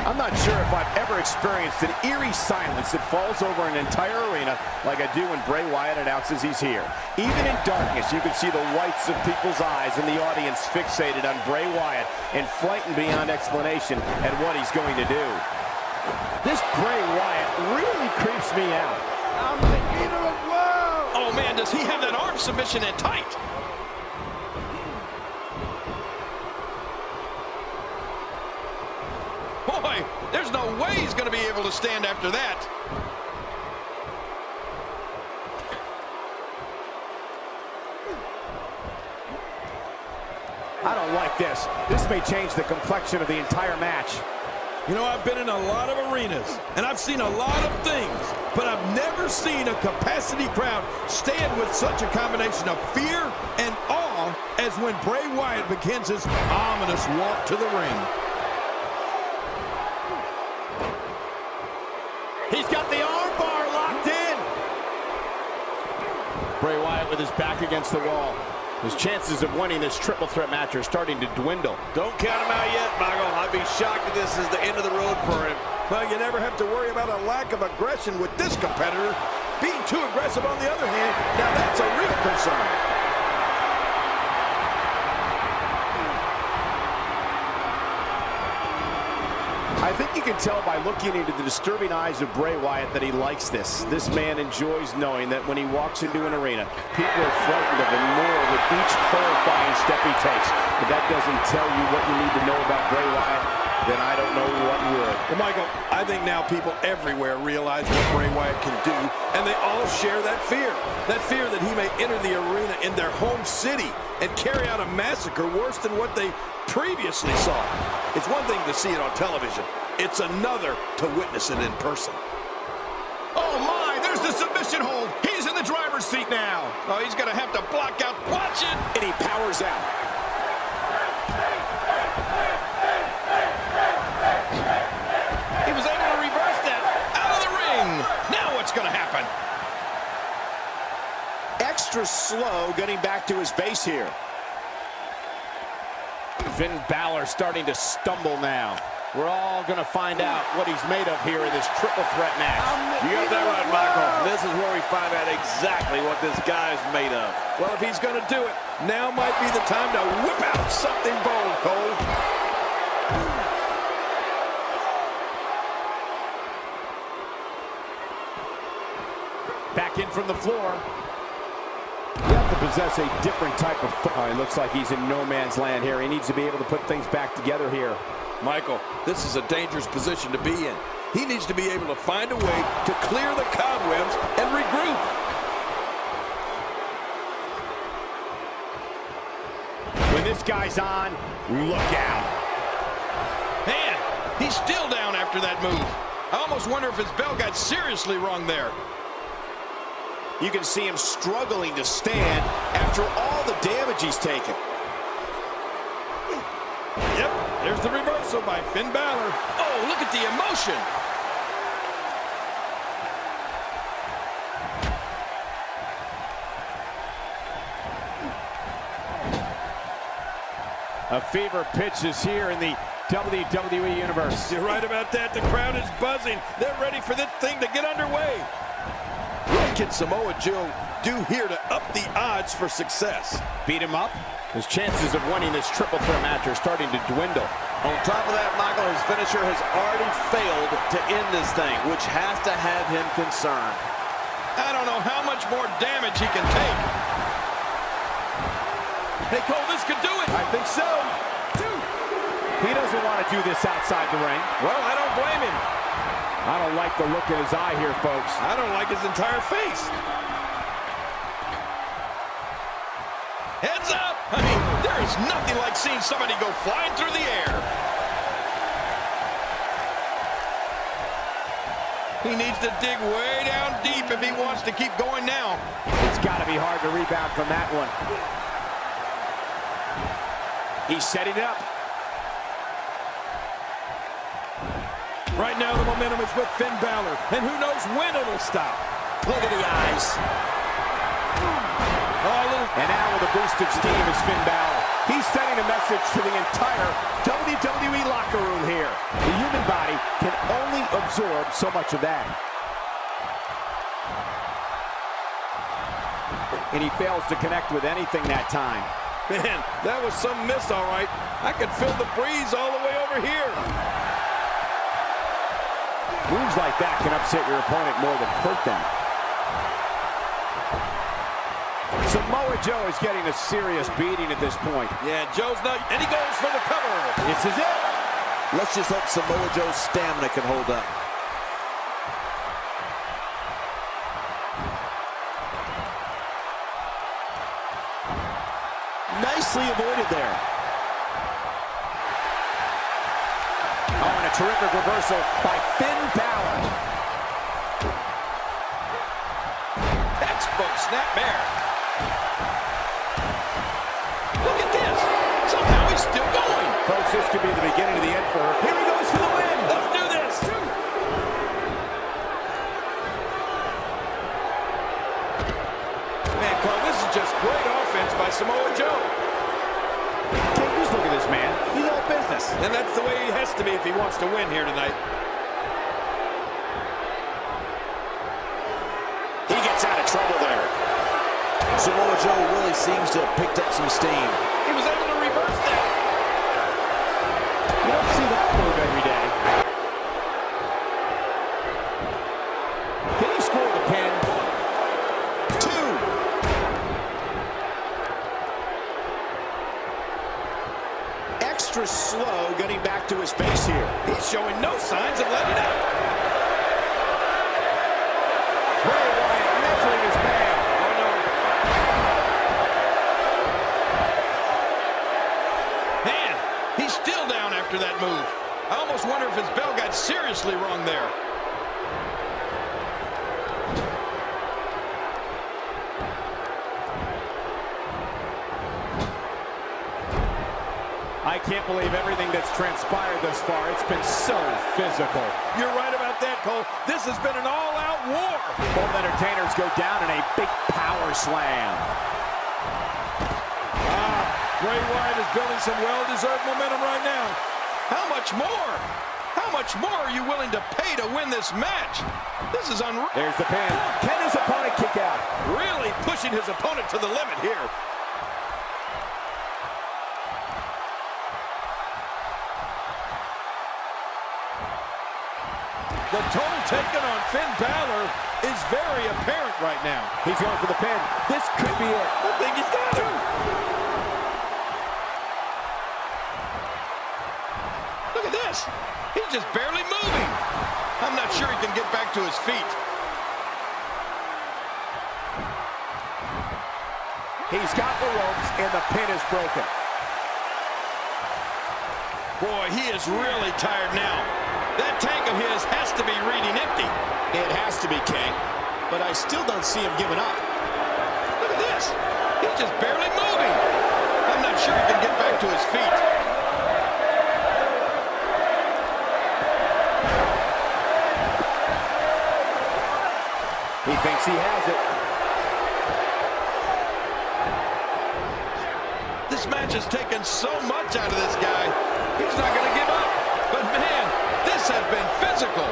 S3: I'm not sure if I've ever experienced an eerie silence that falls over an entire arena like I do when Bray Wyatt announces he's here. Even in darkness, you can see the whites of people's eyes and the audience fixated on Bray Wyatt and frightened beyond explanation at what he's going to do. This Bray Wyatt really creeps me out. I'm the eater of worlds!
S1: Oh man, does he have that arm submission in tight? Boy, there's no way he's going to be able to stand after that.
S3: I don't like this. This may change the complexion of the entire match.
S1: You know, I've been in a lot of arenas, and I've seen a lot of things, but I've never seen a capacity crowd stand with such a combination of fear and awe as when Bray Wyatt begins his ominous walk to the ring.
S3: He's got the arm bar locked in. Bray Wyatt with his back against the wall. His chances of winning this triple threat match are starting to dwindle.
S4: Don't count him out yet, Michael. I'd be shocked if this is the end of the road for him.
S1: Well, you never have to worry about a lack of aggression with this competitor. Being too aggressive, on the other hand, now that's a real concern.
S3: I think you can tell by looking into the disturbing eyes of Bray Wyatt that he likes this. This man enjoys knowing that when he walks into an arena, people are frightened of him more with each horrifying step he takes. If that doesn't tell you what you need to know about Bray Wyatt, then I don't know what would.
S1: Well, Michael, I think now people everywhere realize what Bray Wyatt can do, and they all share that fear. That fear that he may enter the arena in their home city and carry out a massacre worse than what they previously saw. It's one thing to see it on television. It's another to witness it in person.
S6: Oh my, there's the submission hold. He's in the driver's seat now.
S1: Oh, he's going to have to block out. Watch it.
S6: And he powers out.
S1: He was able to reverse that out of the ring. Now what's going to happen?
S6: Extra slow getting back to his base here.
S3: Finn Balor starting to stumble now. We're all going to find out what he's made of here in this triple threat match.
S4: You got that right, Michael. This is where we find out exactly what this guy is made of.
S1: Well, if he's going to do it, now might be the time to whip out something bold, Cole.
S3: from the floor. You have to possess a different type of foot. It looks like he's in no man's land here. He needs to be able to put things back together here.
S1: Michael, this is a dangerous position to be in. He needs to be able to find a way to clear the cobwebs and regroup.
S3: When this guy's on, look out.
S1: Man, he's still down after that move. I almost wonder if his bell got seriously wrong there.
S6: You can see him struggling to stand after all the damage he's taken.
S1: Yep, there's the reversal by Finn Balor. Oh, look at the emotion.
S3: A fever pitch is here in the WWE Universe.
S1: You're right about that. The crowd is buzzing. They're ready for this thing to get underway. What can Samoa Joe do here to up the odds for success?
S3: Beat him up? His chances of winning this triple threat match are starting to dwindle.
S4: On top of that, Michael, his finisher has already failed to end this thing, which has to have him concerned.
S1: I don't know how much more damage he can take. Hey, Cole, this could do it.
S3: I think so. He doesn't want to do this outside the ring.
S1: Well, I don't blame him.
S3: I don't like the look in his eye here, folks.
S1: I don't like his entire face. Heads up! I mean, there is nothing like seeing somebody go flying through the air. He needs to dig way down deep if he wants to keep going now.
S3: It's got to be hard to rebound from that one. He's setting it up.
S1: Right now, the momentum is with Finn Balor, and who knows when it'll stop.
S6: Look at the eyes.
S3: And now with a boost of steam is Finn Balor. He's sending a message to the entire WWE locker room here. The human body can only absorb so much of that. And he fails to connect with anything that time.
S1: Man, that was some miss, all right. I could feel the breeze all the way over here.
S3: Moves like that can upset your opponent more than hurt them. Samoa Joe is getting a serious beating at this point.
S1: Yeah, Joe's not, and he goes for the cover.
S3: This is it.
S4: Let's just hope Samoa Joe's stamina can hold up.
S6: Nicely avoided there.
S3: Oh, and a terrific reversal by Finn Balor.
S1: Textbook snapmare. Look at this. Somehow he's still going.
S3: Folks, this could be the beginning of the end for her. Here he goes for the win.
S1: Let's do this. Man, Cole, this is just great offense by Samoa Joe.
S3: Take this look at this man. He's all business.
S1: And that's the way he has to be if he wants to win here tonight.
S6: He gets out of trouble there.
S4: Samoa Joe really seems to have picked up some steam.
S1: He was able to reverse that.
S3: You don't see that move every day. Can he score the pin?
S6: 2. Extra slow getting back to his base here.
S1: He's showing no signs of letting up.
S3: Bray Wyatt measuring his man.
S1: Oh, no. Man, he's still down after that move. I almost wonder if his bell got seriously wrong there.
S3: I can't believe everything that's transpired thus far. It's been so physical.
S1: You're right about that, Cole. This has been an all-out war.
S3: Both entertainers go down in a big power slam.
S1: Bray Wyatt is building some well-deserved momentum right now. How much more? How much more are you willing to pay to win this match? This is unreal.
S3: There's the pin. Can his opponent kick out?
S1: Really pushing his opponent to the limit here. The toll taken on Finn Balor
S2: is very apparent right now.
S3: He's going for the pin. This could be it.
S2: I think he's got him.
S1: Look at this. He's just barely moving. I'm not sure he can get back to his feet.
S3: He's got the ropes, and the pin is broken.
S1: Boy, he is really tired now. That tank of his has to be reading empty.
S6: It has to be, King, but I still don't see him giving up.
S1: Look at this. He's just barely moving. I'm not sure he can get back to his feet.
S3: He thinks he has it.
S1: This match has taken so much out of this guy. He's not going to give up. But man, this has been physical.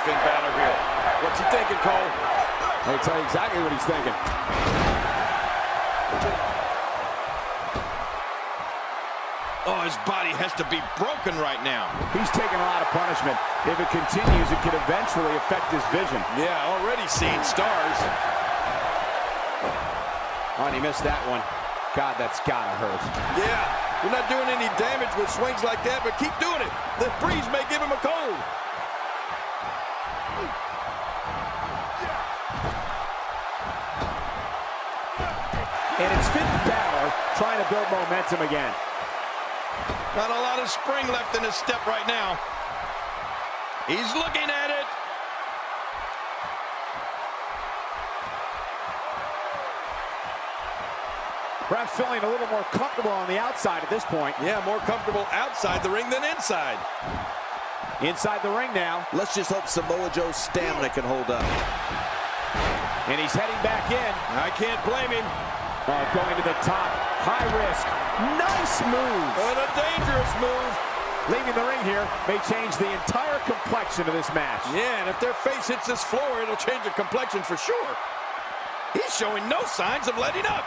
S2: Finn Balor here. What's he thinking, Cole?
S3: I'll tell you exactly what he's thinking.
S1: Oh, his body has to be broken right now.
S3: He's taking a lot of punishment. If it continues, it could eventually affect his vision.
S2: Yeah, already seeing stars.
S3: Oh, and he missed that one. God, that's gotta hurt.
S2: Yeah, you're not doing any damage with swings like that, but keep doing it. The breeze may give him a cold.
S3: And it's Finn Balor trying to build momentum again.
S1: Not a lot of spring left in his step right now. He's looking at it.
S3: Perhaps feeling a little more comfortable on the outside at this point.
S2: Yeah, more comfortable outside the ring than inside.
S3: Inside the ring now.
S4: Let's just hope Samoa Joe's stamina can hold up.
S3: And he's heading back in.
S2: I can't blame him.
S3: Going to the top. High risk. Nice move.
S2: But a dangerous move.
S3: Leaving the ring here may change the entire complexion of this match.
S2: Yeah, and if their face hits this floor, it'll change the complexion for sure. He's showing no signs of letting up.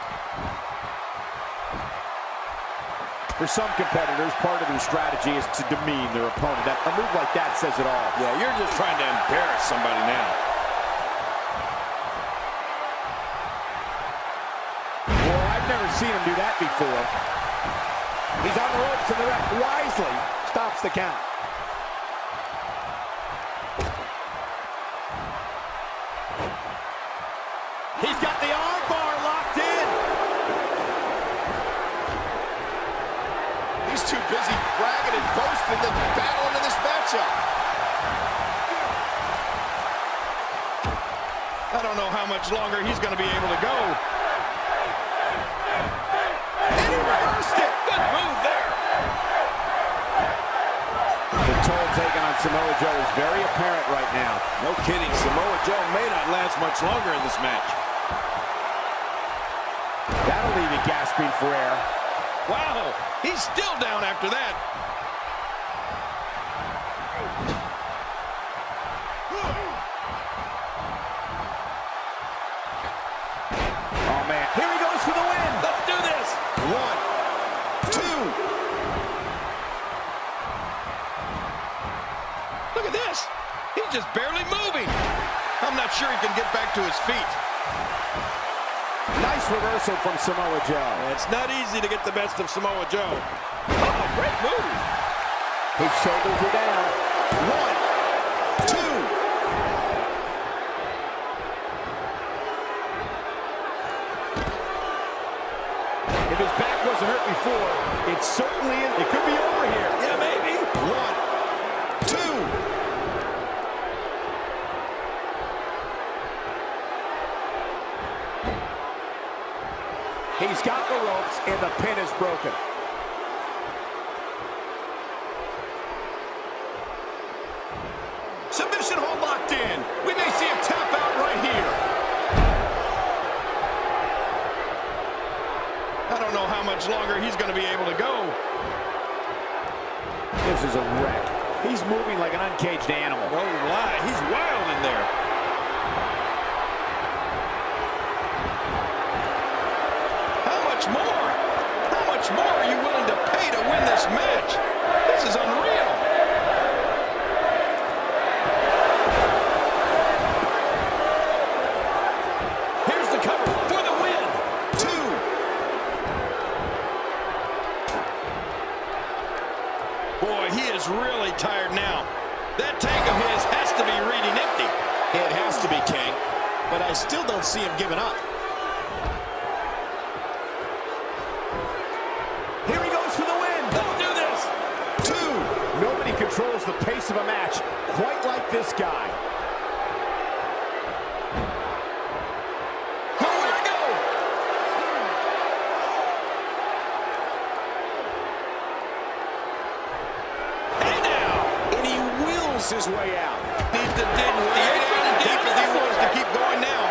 S3: For some competitors, part of their strategy is to demean their opponent. A move like that says it all.
S2: Yeah, you're just trying to embarrass somebody now.
S3: Well, I've never seen him do that before. He's on the ropes, and the ref wisely stops the count. He's got the arm bar locked in.
S6: He's too busy bragging and boasting than battling in this matchup.
S1: I don't know how much longer he's going to be able to go.
S6: And he reversed it.
S1: Good move there.
S3: The toll taken on Samoa Joe is very apparent right now.
S2: No kidding, Samoa Joe may not last much longer in this match.
S3: That'll leave you gasping for air.
S1: Wow, he's still down after that.
S3: Oh, man. Here he goes for the win.
S1: Let's do this.
S6: 1, 2.
S1: Look at this. He's just barely moving. I'm not sure he can get back to his feet.
S3: Nice reversal from Samoa Joe.
S2: It's not easy to get the best of Samoa Joe.
S1: Oh, great move.
S3: His shoulders are down.
S6: 1, 2.
S3: If his back wasn't hurt before, it certainly is. It could be over here.
S2: Yeah, maybe.
S6: 1, 2.
S3: He's got the ropes, and the pin is broken.
S6: Submission hold locked in. We may see him tap out right here.
S1: I don't know how much longer he's going to be able to go.
S3: This is a wreck. He's moving like an uncaged animal.
S2: Oh, my. He's wild in there.
S1: How much more? How much more are you willing to pay to win this match? This is unreal. Here's the cover for the win. 2. Boy, he is really tired now. That tank of his has to be reading empty.
S6: It has to be, King. But I still don't see him giving up.
S3: Here he goes for the win.
S1: Don't do this.
S3: 2. Nobody controls the pace of a match quite like this guy.
S1: Nowhere to go. Hey now.
S3: And he wills his way out.
S1: Needs to dig way down deep as he wants to keep going now.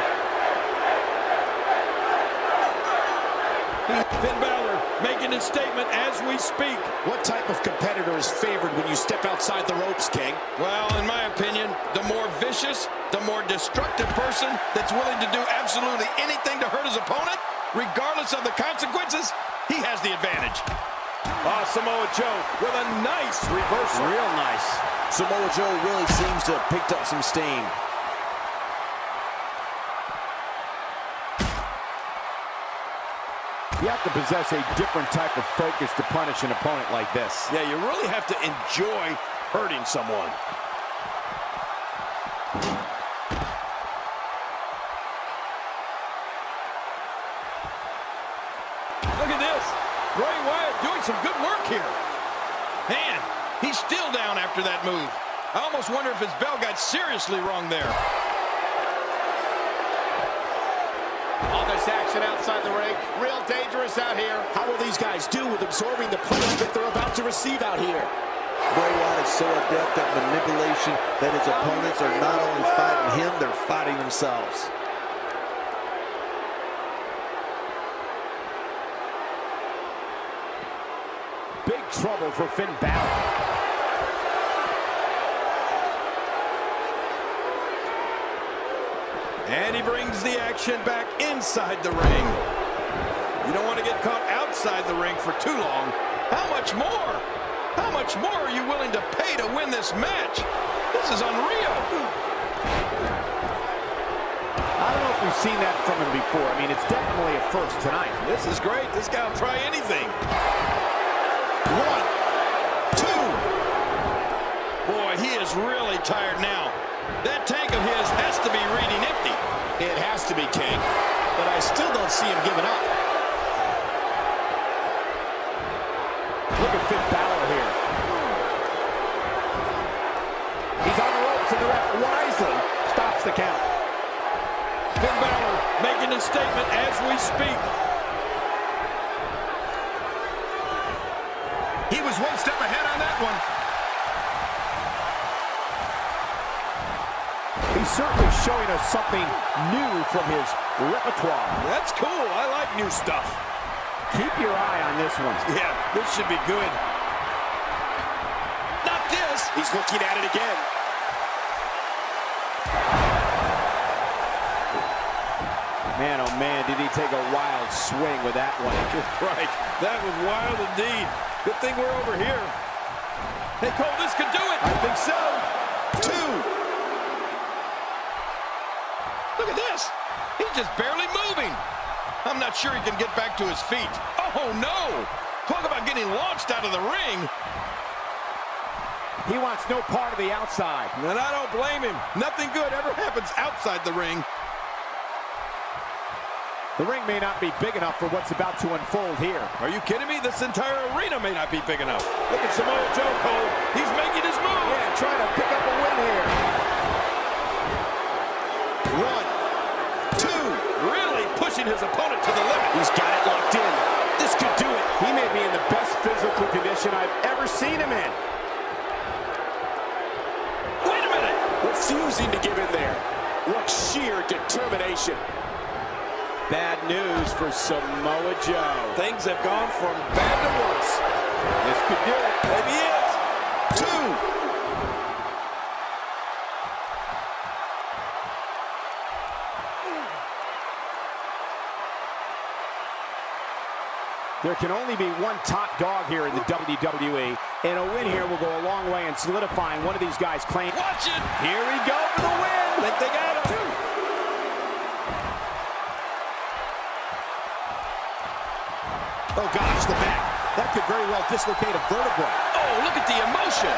S1: Finn Balor making his statement as we speak.
S6: What type of competitor is favored when you step outside the ropes, King?
S1: Well, in my opinion, the more vicious, the more destructive person that's willing to do absolutely anything to hurt his opponent, regardless of the consequences, he has the advantage. Samoa Joe with a nice reversal.
S3: Real nice.
S4: Samoa Joe really seems to have picked up some steam.
S3: You have to possess a different type of focus to punish an opponent like this.
S1: Yeah, you really have to enjoy hurting someone. Look at this. Bray Wyatt doing some good work here. Man, he's still down after that move. I almost wonder if his bell got seriously wrong there.
S3: All this action outside the ring, real dangerous out here.
S6: How will these guys do with absorbing the punishment they're about to receive out here?
S4: Bray Wyatt is so adept at manipulation that his opponents are not only fighting him, they're fighting themselves.
S3: Big trouble for Finn Balor.
S1: And he brings the action back inside the ring. You don't want to get caught outside the ring for too long. How much more? How much more are you willing to pay to win this match? This is unreal.
S3: I don't know if we've seen that from him before. I mean, it's definitely a first tonight.
S1: This is great. This guy will try anything. 1, 2. Boy, he is really tired now. That tank of his has to be reading empty.
S6: It has to be, King. But I still don't see him giving up.
S3: Look at Finn Balor here. He's on the ropes and the ref wisely stops the count.
S1: Finn Balor making his statement as we speak. He was one step ahead on that one.
S3: He's certainly showing us something new from his repertoire.
S1: That's cool. I like new stuff.
S3: Keep your eye on this one.
S1: Yeah, this should be good. Not this.
S6: He's looking at it again.
S3: Man, oh man, did he take a wild swing with that one.
S1: Right. That was wild indeed. Good thing we're over here. Hey, Cole, this could do it.
S3: I think so.
S1: 2. Look at this. He's just barely moving. I'm not sure he can get back to his feet. Oh, no. Talk about getting launched out of the ring.
S3: He wants no part of the outside.
S1: And I don't blame him. Nothing good ever happens outside the ring.
S3: The ring may not be big enough for what's about to unfold here.
S1: Are you kidding me? This entire arena may not be big enough. Look at Samoa Joe, Cole. He's making his move.
S3: Yeah, trying to pick up a win here.
S1: 1, 2. Really pushing his opponent to the limit.
S6: He's got it locked in. This could do it.
S3: He may be in the best physical condition I've ever seen him in.
S1: Wait a minute.
S6: Refusing to give in there. What sheer determination.
S3: Bad news for Samoa Joe.
S1: Things have gone from bad to worse.
S3: This could do it.
S1: Maybe it. 2.
S3: There can only be one top dog here in the WWE, and a win here will go a long way in solidifying one of these guys' claim.
S1: Watch it!
S3: Here we go for the win!
S1: Think they got him.
S6: Oh gosh, the back. That could very well dislocate a vertebra.
S1: Oh, look at the emotion.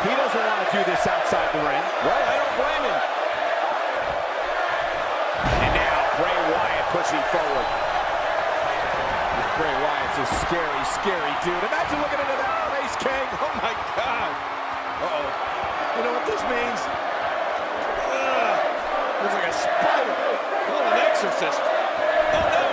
S3: He doesn't want to do this outside the ring.
S1: Well, I don't blame him.
S3: And now Bray Wyatt pushing forward. This Bray Wyatt's a scary, scary dude. Imagine looking into that face, King.
S1: Oh my God. Uh-oh. You know what this means? Looks like a spider. Oh, an exorcist. Oh no.